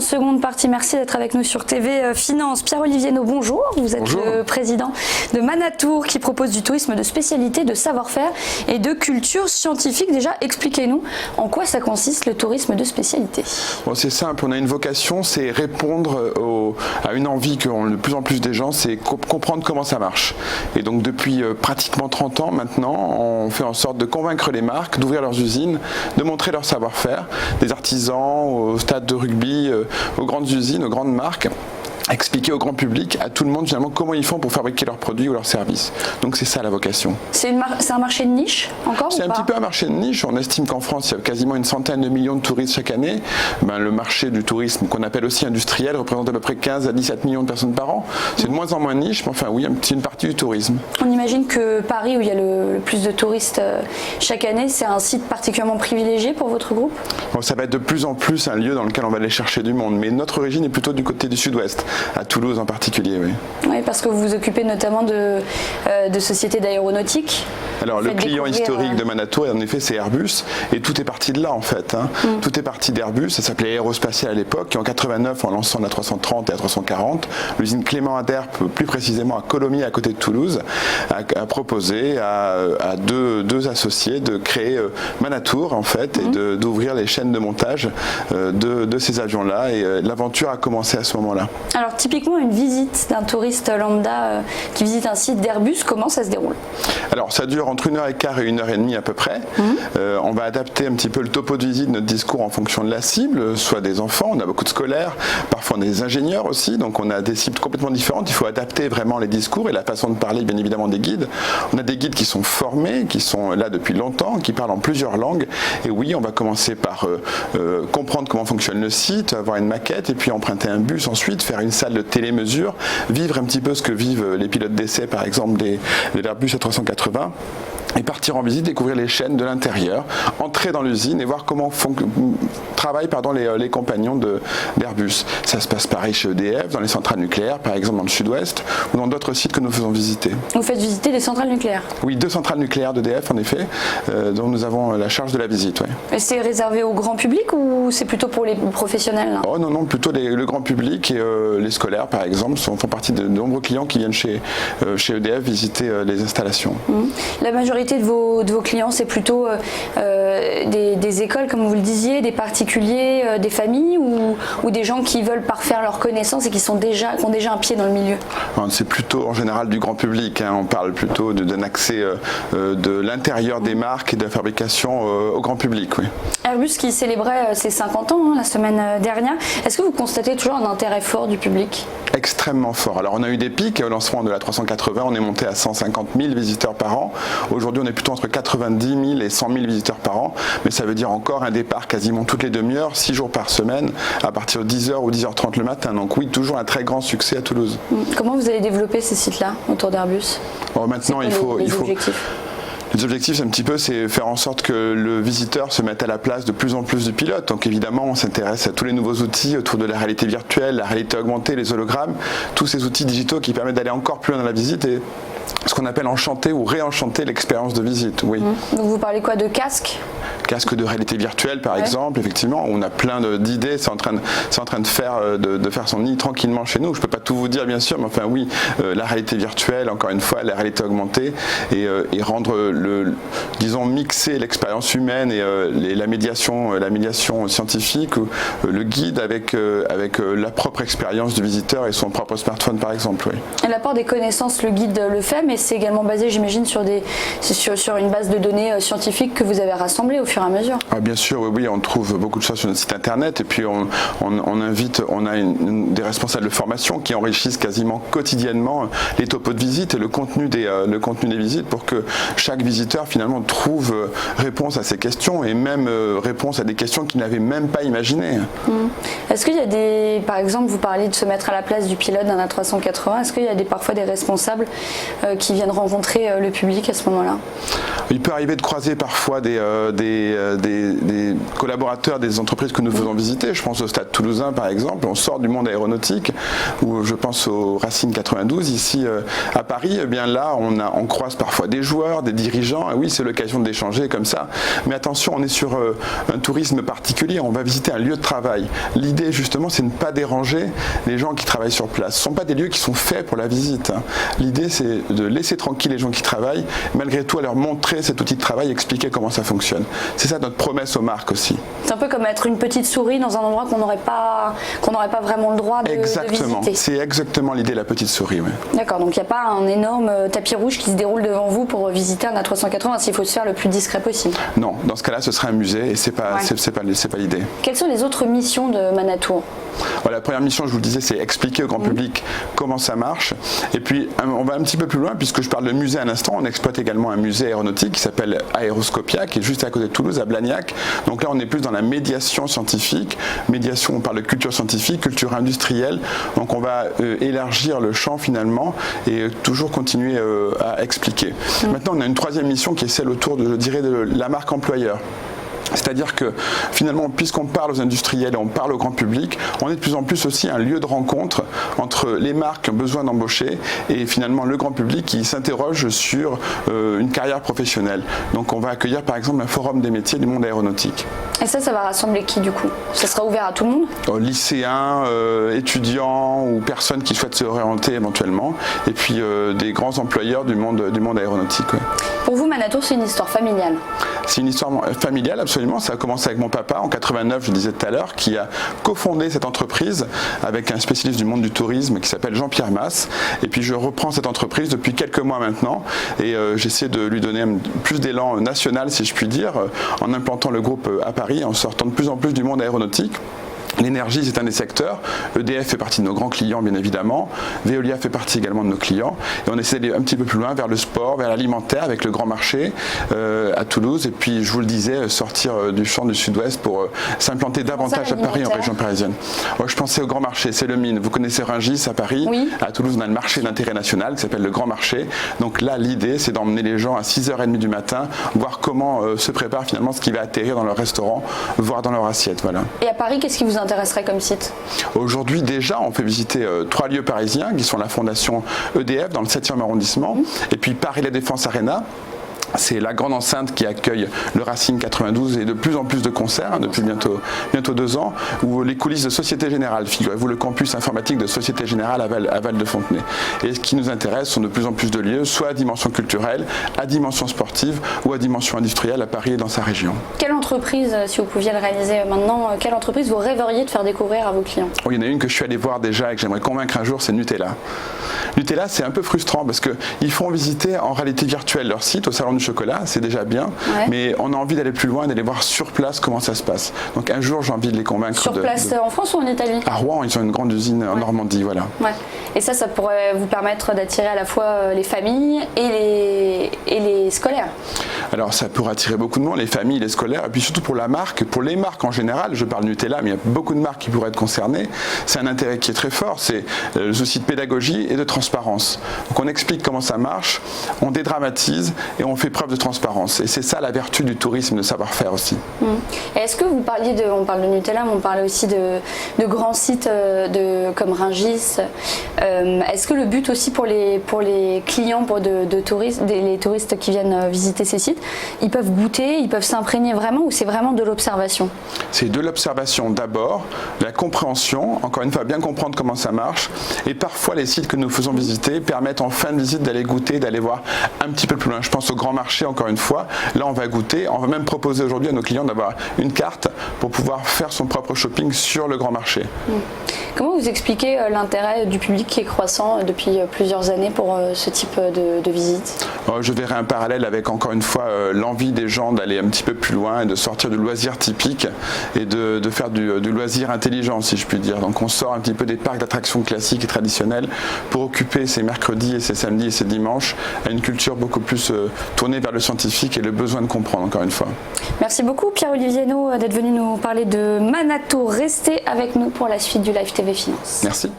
en seconde partie. Merci d'être avec nous sur TV Finance. Pierre-Olivier Naud, bonjour. Vous êtes le président de Manatour qui propose du tourisme de spécialité, de savoir-faire et de culture scientifique. Déjà, expliquez-nous en quoi ça consiste le tourisme de spécialité. Bon, c'est simple, on a une vocation, c'est répondre à une envie qu'ont de plus en plus des gens, c'est comprendre comment ça marche. Et donc depuis pratiquement 30 ans maintenant, on fait en sorte de convaincre les marques, d'ouvrir leurs usines, de montrer leur savoir-faire, des artisans au stade de rugby, aux grandes usines, aux grandes marques. Expliquer au grand public, à tout le monde finalement comment ils font pour fabriquer leurs produits ou leurs services. Donc c'est ça la vocation. C'est un marché de niche encore? C'est un petit peu un marché de niche. On estime qu'en France il y a quasiment une centaine de millions de touristes chaque année. Le marché du tourisme qu'on appelle aussi industriel représente à peu près 15 à 17 millions de personnes par an. C'est de moins en moins niche, mais enfin oui, c'est une partie du tourisme. On imagine que Paris, où il y a le plus de touristes chaque année, c'est un site particulièrement privilégié pour votre groupe? Bon, ça va être de plus en plus un lieu dans lequel on va aller chercher du monde. Mais notre origine est plutôt du côté du sud-ouest. À Toulouse en particulier, oui. Oui, parce que vous vous occupez notamment de sociétés d'aéronautique. Alors le client historique de Manatour, en effet, c'est Airbus, et tout est parti de là en fait. Tout est parti d'Airbus, ça s'appelait Aérospatiale à l'époque, et en 89, en lançant la 330 et la 340, l'usine Clément Aderpe, plus précisément à Colomiers, à côté de Toulouse, a proposé à deux associés de créer Manatour en fait, et d'ouvrir les chaînes de montage de ces avions-là, et l'aventure a commencé à ce moment-là. Alors typiquement une visite d'un touriste lambda qui visite un site d'Airbus, comment ça se déroule? Alors ça dure entre 1h15 et 1h30 à peu près. On va adapter un petit peu le topo de visite, notre discours en fonction de la cible, soit des enfants, on a beaucoup de scolaires, parfois on a des ingénieurs aussi, donc on a des cibles complètement différentes. Il faut adapter vraiment les discours et la façon de parler bien évidemment des guides. On a des guides qui sont formés, qui sont là depuis longtemps, qui parlent en plusieurs langues. Et oui, on va commencer par comprendre comment fonctionne le site, avoir une maquette et puis emprunter un bus ensuite, faire une salle de télémesure, vivre un petit peu ce que vivent les pilotes d'essai par exemple de l'Airbus A380 et partir en visite, découvrir les chaînes de l'intérieur, entrer dans l'usine et voir comment travaillent les compagnons d'Airbus. Ça se passe pareil chez EDF, dans les centrales nucléaires, par exemple dans le sud-ouest, ou dans d'autres sites que nous faisons visiter. Vous faites visiter les centrales nucléaires? Oui, 2 centrales nucléaires d'EDF en effet, dont nous avons la charge de la visite. Ouais. Et c'est réservé au grand public ou c'est plutôt pour les professionnels là? Oh non, plutôt le grand public et les scolaires par exemple font partie de nombreux clients qui viennent chez EDF visiter les installations. La majorité de vos clients, c'est plutôt des écoles, comme vous le disiez, des particuliers, des familles ou des gens qui veulent parfaire leurs connaissances et qui ont déjà un pied dans le milieu? C'est plutôt en général du grand public. On parle plutôt d'un accès de l'intérieur des marques et de la fabrication au grand public. Oui. Airbus qui célébrait ses 50 ans la semaine dernière. Est-ce que vous constatez toujours un intérêt fort du public? Extrêmement fort. Alors on a eu des pics au lancement de la 380, on est monté à 150 000 visiteurs par an. Aujourd'hui on est plutôt entre 90 000 et 100 000 visiteurs par an, mais ça veut dire encore un départ quasiment toutes les demi-heures, 6 jours par semaine, à partir de 10h ou 10h30 le matin. Donc oui, toujours un très grand succès à Toulouse. Comment vous allez développer ces sites-là autour d'Airbus? Maintenant il faut... Les objectifs, c'est faire en sorte que le visiteur se mette à la place de plus en plus du pilote. Donc évidemment, on s'intéresse à tous les nouveaux outils autour de la réalité virtuelle, la réalité augmentée, les hologrammes, tous ces outils digitaux qui permettent d'aller encore plus loin dans la visite et ce qu'on appelle enchanter ou réenchanter l'expérience de visite. Oui. Donc vous parlez quoi, de casque? Casque de réalité virtuelle par exemple, effectivement, on a plein d'idées, c'est en train de faire son nid tranquillement chez nous. Je ne peux pas tout vous dire bien sûr, mais enfin oui, la réalité virtuelle, encore une fois, la réalité augmentée et rendre disons mixer l'expérience humaine et la médiation scientifique, le guide avec la propre expérience du visiteur et son propre smartphone par exemple. Oui. Et l'apport des connaissances, le guide le fait, mais c'est également basé, j'imagine, sur une base de données scientifiques que vous avez rassemblées au fur et à mesure. Bien sûr, oui, on trouve beaucoup de choses sur notre site internet et puis on a des responsables de formation qui enrichissent quasiment quotidiennement les topos de visite et le contenu des visites pour que chaque visiteur finalement trouve réponse à ces questions et même réponse à des questions qu'il n'avait même pas imaginées. Est-ce qu'il y a par exemple, vous parliez de se mettre à la place du pilote d'un A380, est-ce qu'il y a parfois des responsables qui viennent rencontrer le public à ce moment-là? Il peut arriver de croiser parfois des des collaborateurs des entreprises que nous faisons visiter. Je pense au Stade Toulousain par exemple, on sort du monde aéronautique, ou je pense au Racing 92 ici à Paris. Eh bien là, on croise parfois des joueurs, des dirigeants, et oui, c'est l'occasion d'échanger comme ça. Mais attention, on est sur un tourisme particulier, on va visiter un lieu de travail. L'idée justement, c'est de ne pas déranger les gens qui travaillent sur place. Ce ne sont pas des lieux qui sont faits pour la visite. L'idée, c'est de laisser tranquille les gens qui travaillent, malgré tout à leur montrer cet outil de travail, expliquer comment ça fonctionne. C'est ça notre promesse aux marques aussi. C'est un peu comme être une petite souris dans un endroit qu'on n'aurait pas vraiment le droit de visiter. C'est exactement l'idée de la petite souris. Oui. D'accord, donc il n'y a pas un énorme tapis rouge qui se déroule devant vous pour visiter un A380, s'il faut se faire le plus discret possible. Non, dans ce cas-là, ce serait un musée et c'est pas l'idée. Quelles sont les autres missions de Manatour ? Voilà, la première mission, je vous le disais, c'est expliquer au grand public comment ça marche. Et puis, on va un petit peu plus loin, puisque je parle de musée à l'instant. On exploite également un musée aéronautique qui s'appelle Aéroscopia, qui est juste à côté de Toulouse, à Blagnac. Donc là, on est plus dans la médiation scientifique. Médiation, on parle de culture scientifique, culture industrielle. Donc on va élargir le champ finalement et toujours continuer à expliquer. Maintenant, on a une troisième mission qui est celle autour de, je dirais, de la marque employeur. C'est-à-dire que finalement, puisqu'on parle aux industriels et on parle au grand public, on est de plus en plus aussi un lieu de rencontre entre les marques qui ont besoin d'embaucher et finalement le grand public qui s'interroge sur une carrière professionnelle. Donc on va accueillir par exemple un forum des métiers du monde aéronautique. Et ça va rassembler qui du coup ? Ça sera ouvert à tout le monde ? Lycéens, étudiants ou personnes qui souhaitent se réorienter éventuellement, et puis des grands employeurs du monde aéronautique. Ouais. Pour vous, Manatour, c'est une histoire familiale ? C'est une histoire familiale, absolument. Ça a commencé avec mon papa en 89, je disais tout à l'heure, qui a cofondé cette entreprise avec un spécialiste du monde du tourisme qui s'appelle Jean-Pierre Masse. Et puis je reprends cette entreprise depuis quelques mois maintenant et j'essaie de lui donner plus d'élan national, si je puis dire, en implantant le groupe à Paris, en sortant de plus en plus du monde aéronautique. L'énergie, c'est un des secteurs. EDF fait partie de nos grands clients, bien évidemment. Veolia fait partie également de nos clients. Et on essaie d'aller un petit peu plus loin vers le sport, vers l'alimentaire, avec le Grand Marché à Toulouse. Et puis, je vous le disais, sortir du champ du Sud-Ouest pour s'implanter davantage à Paris, en région parisienne. Moi, je pensais au Grand Marché, c'est le Mine. Vous connaissez Rungis à Paris. Oui. À Toulouse, on a le marché d'intérêt national qui s'appelle le Grand Marché. Donc là, l'idée, c'est d'emmener les gens à 6h30 du matin, voir comment se prépare finalement ce qui va atterrir dans leur restaurant, voire dans leur assiette. Voilà. Et à Paris, qu'est-ce qui vous intéresserait comme site ? Aujourd'hui déjà, on fait visiter 3 lieux parisiens qui sont la fondation EDF dans le 7e arrondissement et puis Paris La Défense Arena. C'est la grande enceinte qui accueille le Racing 92 et de plus en plus de concerts depuis bientôt 2 ans, ou les coulisses de Société Générale, figurez-vous le campus informatique de Société Générale à Val de Fontenay. Et ce qui nous intéresse sont de plus en plus de lieux, soit à dimension culturelle, à dimension sportive ou à dimension industrielle à Paris et dans sa région. Quelle entreprise, si vous pouviez le réaliser maintenant, quelle entreprise vous rêveriez de faire découvrir à vos clients ? Oh, il y en a une que je suis allé voir déjà et que j'aimerais convaincre un jour, c'est Nutella. Nutella, c'est un peu frustrant parce qu'ils font visiter en réalité virtuelle leur site au Salon du Chocolat, c'est déjà bien, mais on a envie d'aller plus loin, d'aller voir sur place comment ça se passe. Donc un jour, j'ai envie de les convaincre. Sur place en France ou en Italie ? À Rouen, ils ont une grande usine en Normandie, voilà. Ouais. Et ça pourrait vous permettre d'attirer à la fois les familles et les scolaires. Alors ça pourrait attirer beaucoup de monde, les familles, les scolaires, et puis surtout pour la marque, pour les marques en général, je parle Nutella, mais il y a beaucoup de marques qui pourraient être concernées. C'est un intérêt qui est très fort, c'est le souci de pédagogie et de transparence. Donc on explique comment ça marche, on dédramatise et on fait preuve de transparence. Et c'est ça la vertu du tourisme, de savoir-faire aussi. Et est-ce que vous parliez on parle de Nutella, mais on parlait aussi de grands sites comme Rungis. Est-ce que le but aussi pour les clients de touristes, les touristes qui viennent visiter ces sites, ils peuvent goûter, ils peuvent s'imprégner vraiment, ou c'est vraiment de l'observation ? C'est de l'observation d'abord, la compréhension, encore une fois bien comprendre comment ça marche, et parfois les sites que nous faisons visiter permettent en fin de visite d'aller goûter, d'aller voir un petit peu plus loin. Je pense au Grand Marché encore une fois, là on va goûter, on va même proposer aujourd'hui à nos clients d'avoir une carte pour pouvoir faire son propre shopping sur le Grand Marché. Comment vous expliquez l'intérêt du public qui est croissant depuis plusieurs années pour ce type de visite ? Je verrai un parallèle avec encore une fois l'envie des gens d'aller un petit peu plus loin et de sortir du loisir typique et de faire du loisir intelligent, si je puis dire. Donc on sort un petit peu des parcs d'attractions classiques et traditionnels pour occuper ces mercredis et ces samedis et ces dimanches à une culture beaucoup plus tournée vers le scientifique et le besoin de comprendre, encore une fois. Merci beaucoup Pierre-Olivier Naud d'être venu nous parler de Manatour. Restez avec nous pour la suite du Live TV Finance. Merci.